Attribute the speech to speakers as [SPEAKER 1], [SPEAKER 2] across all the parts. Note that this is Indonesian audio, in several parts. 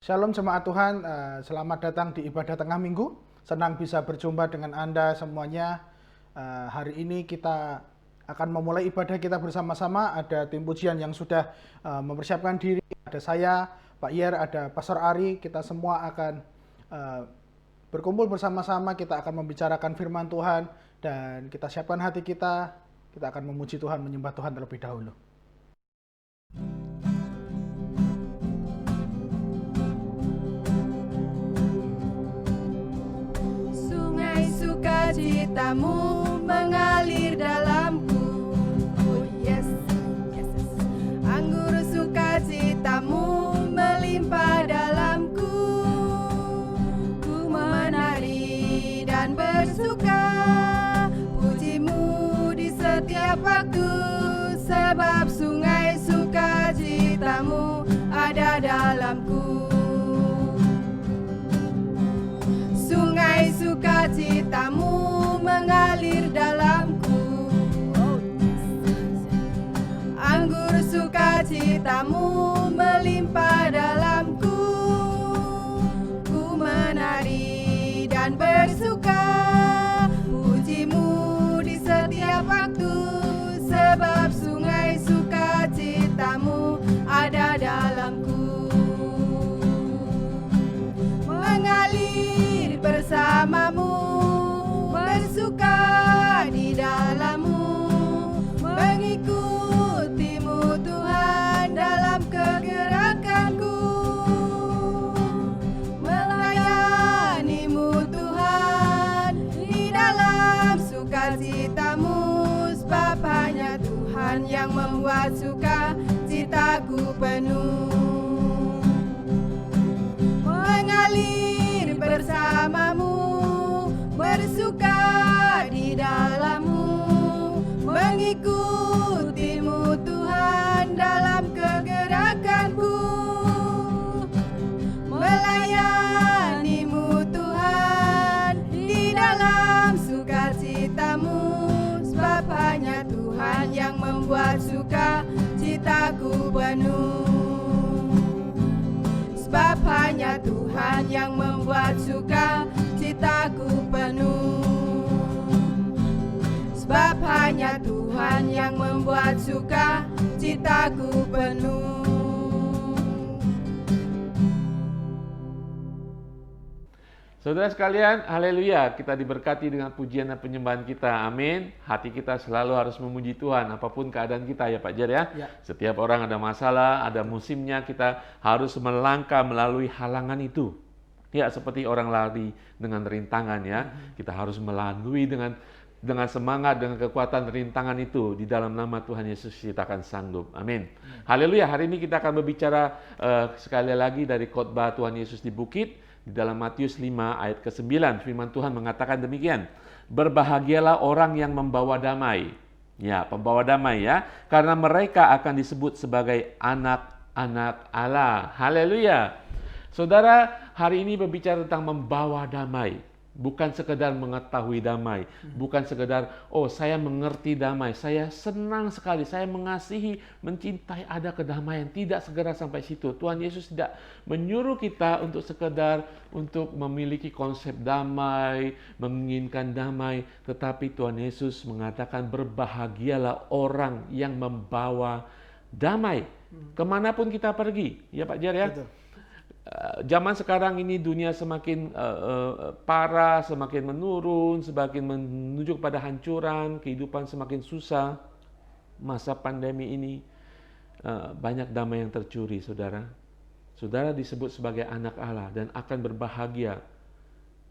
[SPEAKER 1] Shalom jemaat Tuhan, selamat datang di ibadah tengah minggu. Senang bisa berjumpa dengan Anda semuanya. Hari ini kita akan memulai ibadah kita bersama-sama. Ada tim pujian yang sudah mempersiapkan diri. Ada saya, Pak Yer, ada Pastor Ari. Kita semua akan berkumpul bersama-sama. Kita akan membicarakan firman Tuhan dan kita siapkan hati kita. Kita akan memuji Tuhan, menyembah Tuhan terlebih dahulu.
[SPEAKER 2] Sukacitamu mengalir dalamku, oh yes, yes, yes. Anggur sukacitamu melimpah dalamku. Ku menari dan bersuka, pujimu di setiap waktu, sebab sungai sukacitamu ada dalamku. Sungai sukacitamu mengalir dalamku, oh, anggur sukacitamu melimpah dalamku. Ku menari dan bersuka, pujimu di setiap waktu, sebab sungai sukacitamu ada dalamku. Mengalir bersamamu, bersuka di dalammu, mengikutimu Tuhan dalam kegerakanku, melayanimu Tuhan di dalam sukacitamu, sebab hanya Tuhan yang membuat sukacitaku penuh. Mengalir bersamamu, bersuka di dalammu, mengikutimu Tuhan dalam kegerakanku, melayanimu Tuhan di dalam sukacitamu, sebab hanya Tuhan yang membuat sukacitaku penuh. Sebab hanya Tuhan yang membuat sukacitaku penuh. Sebab hanya Tuhan yang membuat sukacitaku penuh.
[SPEAKER 3] Saudara sekalian, haleluya, kita diberkati dengan pujian dan penyembahan kita, amin. Hati kita selalu harus memuji Tuhan, apapun keadaan kita ya Pak Jer ya. Setiap orang ada masalah, ada musimnya, kita harus melangkah melalui halangan itu. Ya, seperti orang lari dengan rintangan ya, kita harus melalui dengan semangat, dengan kekuatan rintangan itu. Di dalam nama Tuhan Yesus kita akan sanggup, amin. Haleluya, hari ini kita akan berbicara sekali lagi dari khotbah Tuhan Yesus di bukit. Di dalam Matius 5 ayat ke-9, firman Tuhan mengatakan demikian. Berbahagialah orang yang membawa damai. Ya, pembawa damai ya. Karena mereka akan disebut sebagai anak-anak Allah. Haleluya. Saudara, hari ini berbicara tentang membawa damai. Bukan sekedar mengetahui damai. Bukan sekedar, oh saya mengerti damai. Saya senang sekali. Saya mengasihi, mencintai ada kedamaian. Tidak segera sampai situ. Tuhan Yesus tidak menyuruh kita untuk sekedar untuk memiliki konsep damai, menginginkan damai. Tetapi Tuhan Yesus mengatakan berbahagialah orang yang membawa damai. Kemanapun kita pergi. Ya Pak Jar ya?
[SPEAKER 1] Betul.
[SPEAKER 3] Zaman sekarang ini dunia semakin parah, semakin menurun, semakin menuju pada hancuran, kehidupan semakin susah. Masa pandemi ini banyak damai yang tercuri, saudara. Saudara disebut sebagai anak Allah dan akan berbahagia,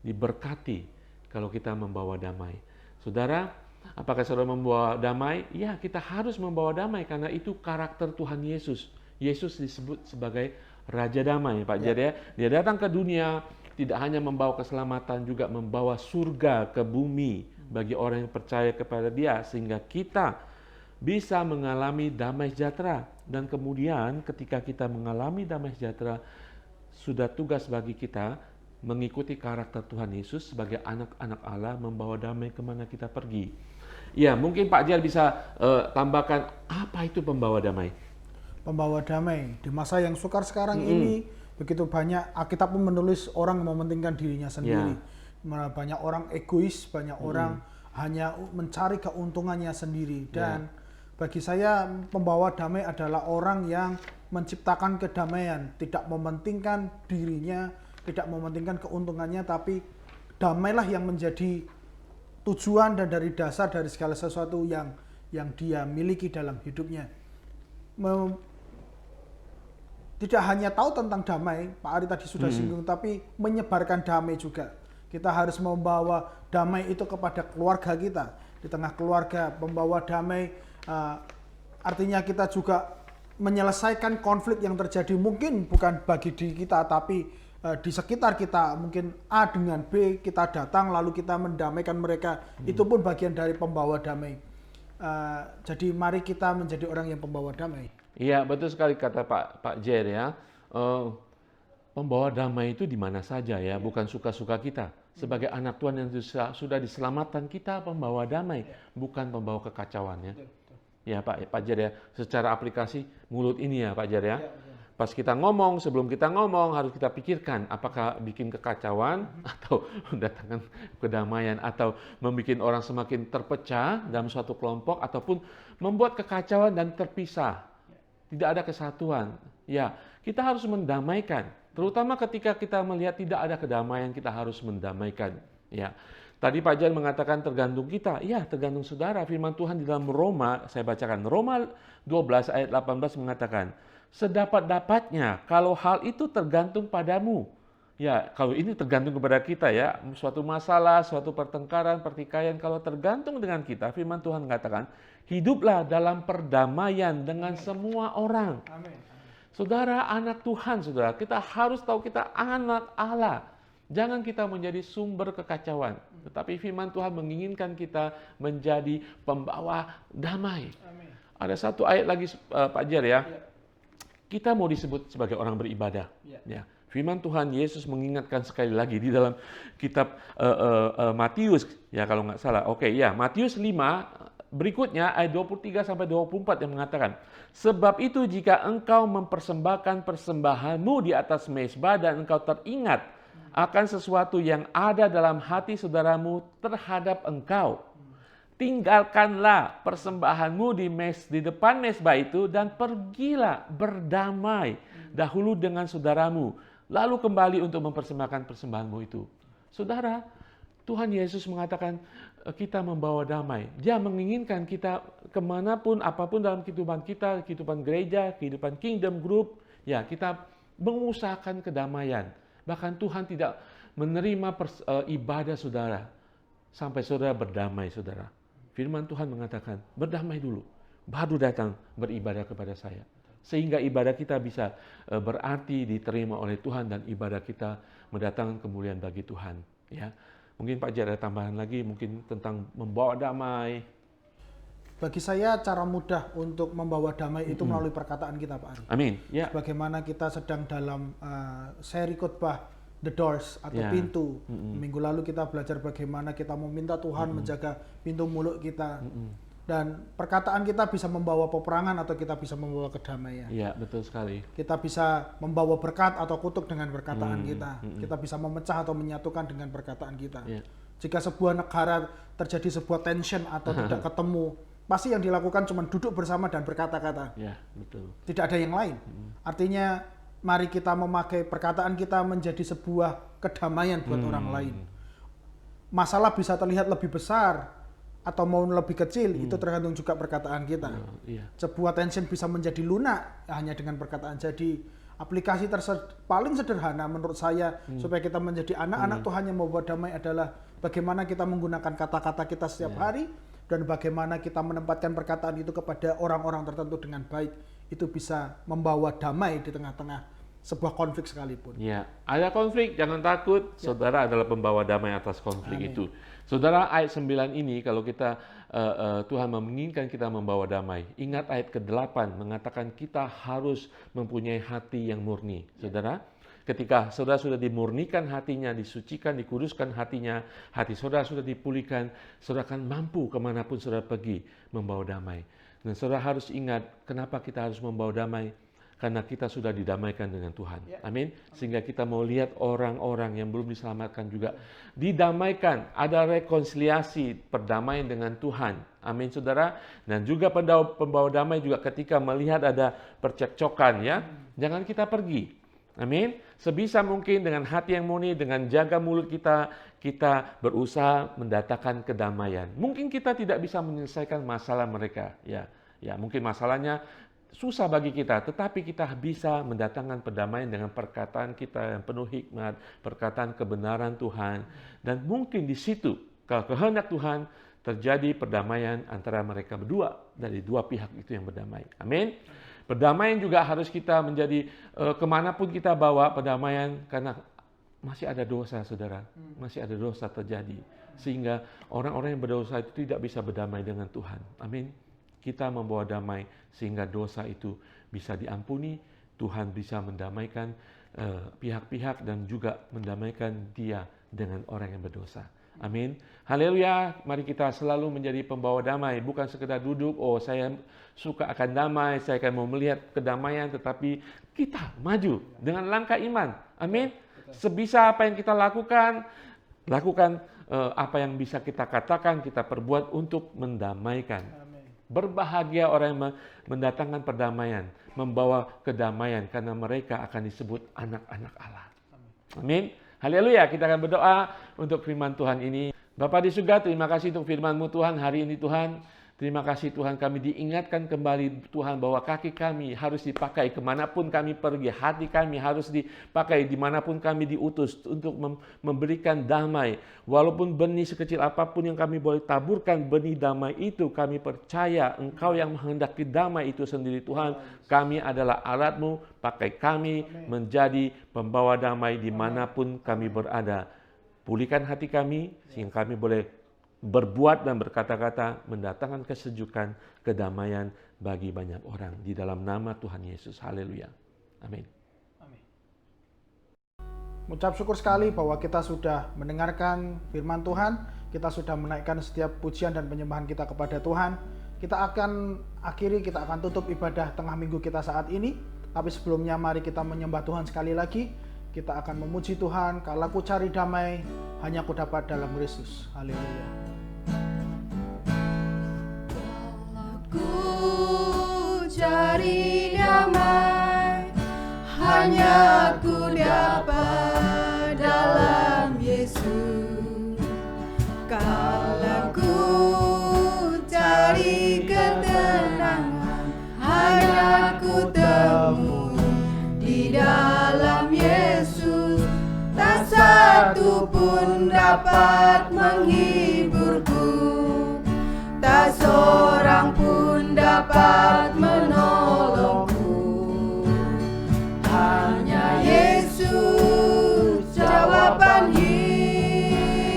[SPEAKER 3] diberkati kalau kita membawa damai. Saudara, apakah saudara membawa damai? Ya, kita harus membawa damai karena itu karakter Tuhan Yesus. Yesus disebut sebagai Raja Damai, Pak Jer ya. Dia datang ke dunia tidak hanya membawa keselamatan, juga membawa surga ke bumi bagi orang yang percaya kepada Dia, sehingga kita bisa mengalami damai sejahtera. Dan kemudian ketika kita mengalami damai sejahtera, sudah tugas bagi kita mengikuti karakter Tuhan Yesus sebagai anak-anak Allah, membawa damai kemana kita pergi. Ya, mungkin Pak Jar bisa tambahkan apa itu pembawa damai?
[SPEAKER 1] Pembawa damai di masa yang sukar sekarang ini, Begitu banyak, Alkitab pun menulis orang mementingkan dirinya sendiri. Banyak orang egois, banyak orang hanya mencari keuntungannya sendiri. Dan bagi saya pembawa damai adalah orang yang menciptakan kedamaian, tidak mementingkan dirinya, tidak mementingkan keuntungannya, tapi damailah yang menjadi tujuan dan dari dasar dari segala sesuatu yang dia miliki dalam hidupnya. Tidak hanya tahu tentang damai, Pak Ari tadi sudah singgung, tapi menyebarkan damai juga. Kita harus membawa damai itu kepada keluarga kita. Di tengah keluarga, membawa damai artinya kita juga menyelesaikan konflik yang terjadi. Mungkin bukan bagi diri kita, tapi di sekitar kita. Mungkin A dengan B, kita datang lalu kita mendamaikan mereka. Itu pun bagian dari pembawa damai. Jadi mari kita menjadi orang yang pembawa damai.
[SPEAKER 3] Iya, betul sekali kata Pak Jer ya. Pembawa damai itu di mana saja ya, bukan suka-suka kita. Sebagai anak Tuhan yang sudah diselamatkan, kita pembawa damai, bukan pembawa kekacauan ya. Ya Pak Jer ya, secara aplikasi mulut ini ya Pak Jer ya. Pas kita ngomong, sebelum kita ngomong harus kita pikirkan apakah bikin kekacauan atau mendatangkan kedamaian atau membuat orang semakin terpecah dalam suatu kelompok ataupun membuat kekacauan dan terpisah. Tidak ada kesatuan. Ya, kita harus mendamaikan. Terutama ketika kita melihat tidak ada kedamaian, kita harus mendamaikan. Ya. Tadi Pak Jan mengatakan tergantung kita. Ya, tergantung saudara. Firman Tuhan di dalam Roma, saya bacakan. Roma 12 ayat 18 mengatakan, sedapat-dapatnya kalau hal itu tergantung padamu. Ya, kalau ini tergantung kepada kita ya. Suatu masalah, suatu pertengkaran, pertikaian, kalau tergantung dengan kita, firman Tuhan mengatakan, hiduplah dalam perdamaian dengan semua orang.
[SPEAKER 1] Amin.
[SPEAKER 3] Saudara, anak Tuhan, saudara, kita harus tahu kita anak Allah. Jangan kita menjadi sumber kekacauan. Tetapi firman Tuhan menginginkan kita menjadi pembawa damai.
[SPEAKER 1] Amin.
[SPEAKER 3] Ada satu ayat lagi Pak Jer ya. Kita mau disebut sebagai orang beribadah. Ya. Firman Tuhan Yesus mengingatkan sekali lagi di dalam kitab Matius ya kalau nggak salah. Oke ya, Matius 5 berikutnya ayat 23 sampai 24 yang mengatakan, sebab itu jika engkau mempersembahkan persembahanmu di atas mezbah dan engkau teringat akan sesuatu yang ada dalam hati saudaramu terhadap engkau, tinggalkanlah persembahanmu di depan mezbah itu dan pergilah berdamai dahulu dengan saudaramu, lalu kembali untuk mempersembahkan persembahanmu itu. Saudara, Tuhan Yesus mengatakan kita membawa damai. Dia menginginkan kita kemanapun, apapun dalam kehidupan kita, kehidupan gereja, kehidupan kingdom group, ya kita mengusahakan kedamaian. Bahkan Tuhan tidak menerima ibadah saudara sampai saudara berdamai saudara. Firman Tuhan mengatakan, berdamai dulu, baru datang beribadah kepada saya. Sehingga ibadah kita bisa berarti diterima oleh Tuhan dan ibadah kita mendatangkan kemuliaan bagi Tuhan. Ya, mungkin Pak Jer ada tambahan lagi mungkin tentang membawa damai.
[SPEAKER 1] Bagi saya cara mudah untuk membawa damai itu melalui perkataan kita, Pak Ari.
[SPEAKER 3] Amin. Ya.
[SPEAKER 1] Bagaimana kita sedang dalam seri khotbah The Doors atau pintu. Minggu lalu kita belajar bagaimana kita meminta Tuhan menjaga pintu mulut kita. Dan perkataan kita bisa membawa peperangan atau kita bisa membawa kedamaian.
[SPEAKER 3] Iya, betul sekali.
[SPEAKER 1] Kita bisa membawa berkat atau kutuk dengan perkataan kita. Kita bisa memecah atau menyatukan dengan perkataan kita. Jika sebuah negara terjadi sebuah tension atau tidak ketemu, pasti yang dilakukan cuma duduk bersama dan berkata-kata.
[SPEAKER 3] Ya, betul.
[SPEAKER 1] Tidak ada yang lain. Artinya, mari kita memakai perkataan kita menjadi sebuah kedamaian buat orang lain. Masalah bisa terlihat lebih besar atau mau lebih kecil, itu tergantung juga perkataan kita. Sebuah tension bisa menjadi lunak hanya dengan perkataan. Jadi aplikasi paling sederhana menurut saya supaya kita menjadi anak-anak Tuhan yang membawa damai adalah bagaimana kita menggunakan kata-kata kita setiap hari dan bagaimana kita menempatkan perkataan itu kepada orang-orang tertentu dengan baik. Itu bisa membawa damai di tengah-tengah sebuah konflik sekalipun.
[SPEAKER 3] Ya, ada konflik, jangan takut. Saudara adalah pembawa damai atas konflik itu. Saudara, ayat 9 ini kalau kita Tuhan menginginkan kita membawa damai. Ingat ayat ke-8 mengatakan kita harus mempunyai hati yang murni. Saudara, ketika saudara sudah dimurnikan hatinya, disucikan, dikuduskan hatinya, hati saudara sudah dipulihkan, saudara akan mampu kemanapun saudara pergi membawa damai. Dan saudara harus ingat kenapa kita harus membawa damai. karena kita sudah didamaikan dengan Tuhan. Amin. Sehingga kita mau lihat orang-orang yang belum diselamatkan juga didamaikan, ada rekonsiliasi, perdamaian dengan Tuhan. Amin, saudara. Dan juga pembawa damai juga ketika melihat ada percekcokan, ya, jangan kita pergi. Amin. Sebisa mungkin dengan hati yang murni, dengan jaga mulut kita berusaha mendatangkan kedamaian. Mungkin kita tidak bisa menyelesaikan masalah mereka, ya mungkin masalahnya susah bagi kita, tetapi kita bisa mendatangkan perdamaian dengan perkataan kita yang penuh hikmat, perkataan kebenaran Tuhan, dan mungkin di situ kalau kehendak Tuhan terjadi perdamaian antara mereka berdua, dari dua pihak itu yang berdamai. Amin. Perdamaian juga harus kita menjadi kemanapun kita bawa perdamaian, karena masih ada dosa, saudara. Masih ada dosa terjadi. Sehingga orang-orang yang berdosa itu tidak bisa berdamai dengan Tuhan. Amin. Kita membawa damai sehingga dosa itu bisa diampuni. Tuhan bisa mendamaikan pihak-pihak dan juga mendamaikan dia dengan orang yang berdosa. Amin. Haleluya. Mari kita selalu menjadi pembawa damai. Bukan sekedar duduk, oh saya suka akan damai, saya akan mau melihat kedamaian, tetapi kita maju dengan langkah iman. Amin. Sebisa apa yang kita lakukan apa yang bisa kita katakan, kita perbuat untuk mendamaikan. Berbahagia orang yang mendatangkan perdamaian, membawa kedamaian, karena mereka akan disebut anak-anak Allah. Amin. Haleluya, kita akan berdoa untuk firman Tuhan ini. Bapa di surga, terima kasih untuk firman-Mu Tuhan hari ini Tuhan. Terima kasih Tuhan, kami diingatkan kembali Tuhan bahwa kaki kami harus dipakai kemanapun kami pergi. Hati kami harus dipakai dimanapun kami diutus untuk memberikan damai. Walaupun benih sekecil apapun yang kami boleh taburkan, benih damai itu kami percaya Engkau yang menghendaki damai itu sendiri Tuhan. Kami adalah alat-Mu, pakai kami menjadi pembawa damai dimanapun kami berada. Pulihkan hati kami sehingga kami boleh berbuat dan berkata-kata mendatangkan kesejukan, kedamaian bagi banyak orang. Di dalam nama Tuhan Yesus. Haleluya. Amin.
[SPEAKER 1] Mengucap syukur sekali bahwa kita sudah mendengarkan firman Tuhan. Kita sudah menaikkan setiap pujian dan penyembahan kita kepada Tuhan. Kita akan tutup ibadah tengah minggu kita saat ini. Tapi sebelumnya mari kita menyembah Tuhan sekali lagi. Kita akan memuji Tuhan. Kalau ku cari damai, hanya ku dapat dalam Kristus. Haleluya.
[SPEAKER 2] Ku cari damai, hanya ku dapat dalam Yesus. Kalau ku cari ketenangan, hanya ku temui di dalam Yesus. Tak satu pun dapat menghiburku, tak seorang pun dapat menolongku. Hanya Yesus jawaban hidupku.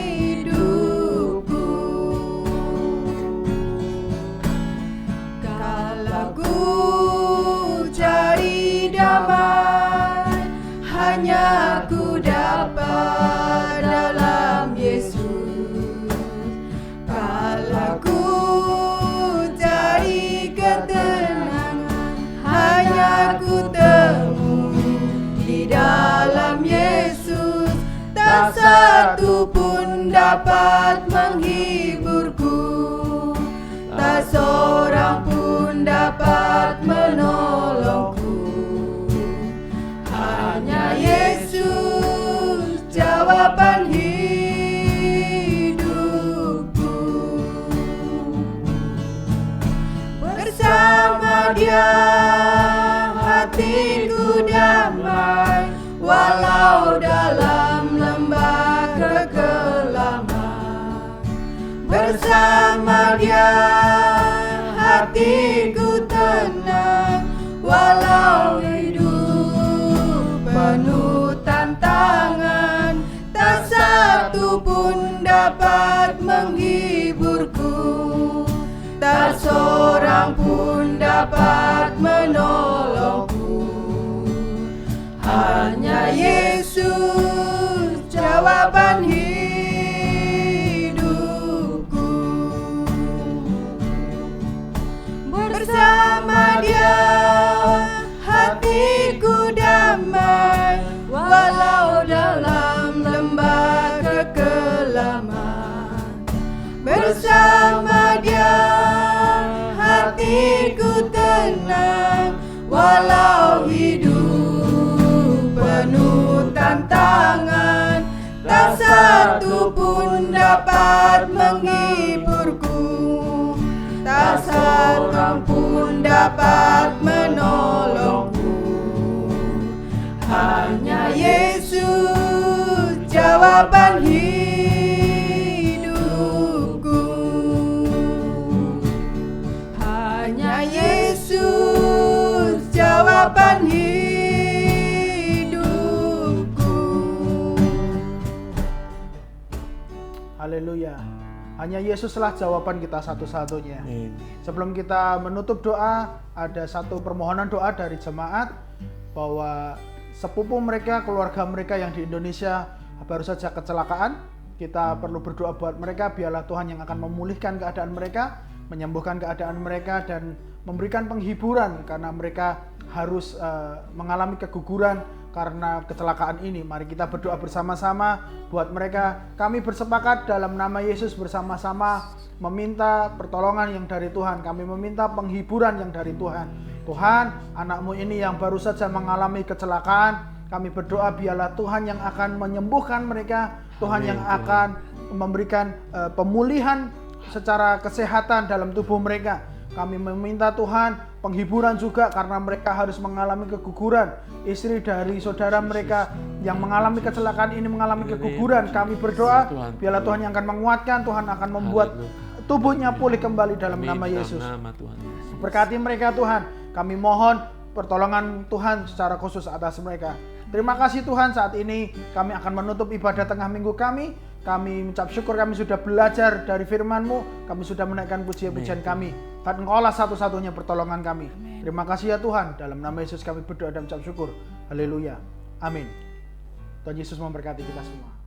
[SPEAKER 2] Kalau ku cari damai, hanya ku dapat dalam Yesus. Kalau ku cari ketenangan, hanya ku temui di dalam Yesus. Tak satu pun dapat menghiburku, tak seorang pun dapat menolongku. Hanya Yesus jawaban hidupku. Bersama Dia hatiku damai, walau dalam lembah kegelapan. Bersama Dia hatiku tenang, walau hidup penuh tantangan. Tak satu pun dapat menghiburku, tak seorang pun dapat menolongku. Hanya Yesus jawaban hidupku. Bersama Dia hati dapat menghiburku, tak seorang pun dapat menolongku. Hanya Yesus jawaban hidupku. Hanya Yesus jawaban hidupku.
[SPEAKER 1] Haleluya. Hanya Yesuslah jawaban kita satu-satunya. Sebelum kita menutup doa, ada satu permohonan doa dari jemaat bahwa sepupu mereka, keluarga mereka yang di Indonesia baru saja kecelakaan. Kita perlu berdoa buat mereka, biarlah Tuhan yang akan memulihkan keadaan mereka, menyembuhkan keadaan mereka, dan memberikan penghiburan karena mereka harus mengalami keguguran karena kecelakaan ini. Mari kita berdoa bersama-sama buat mereka. Kami bersepakat dalam nama Yesus bersama-sama meminta pertolongan yang dari Tuhan. Kami meminta penghiburan yang dari Tuhan. Tuhan, anakmu ini yang baru saja mengalami kecelakaan, kami berdoa biarlah Tuhan yang akan menyembuhkan mereka, Tuhan yang akan memberikan pemulihan secara kesehatan dalam tubuh mereka. Kami meminta Tuhan penghiburan juga karena mereka harus mengalami keguguran. Istri dari saudara mereka yang mengalami kecelakaan ini mengalami keguguran. Kami berdoa biarlah Tuhan yang akan menguatkan, Tuhan akan membuat tubuhnya pulih kembali dalam nama Yesus. Berkati mereka Tuhan. Kami mohon pertolongan Tuhan secara khusus atas mereka. Terima kasih Tuhan, saat ini kami akan menutup ibadah tengah minggu kami. Kami mengucap syukur kami sudah belajar dari firman-Mu, kami sudah menaikkan pujian-pujian kami. Dan Engkaulah satu-satunya pertolongan kami. Terima kasih ya Tuhan, dalam nama Yesus kami berdoa dan mengucap syukur. Haleluya. Amin. Tuhan Yesus memberkati kita semua.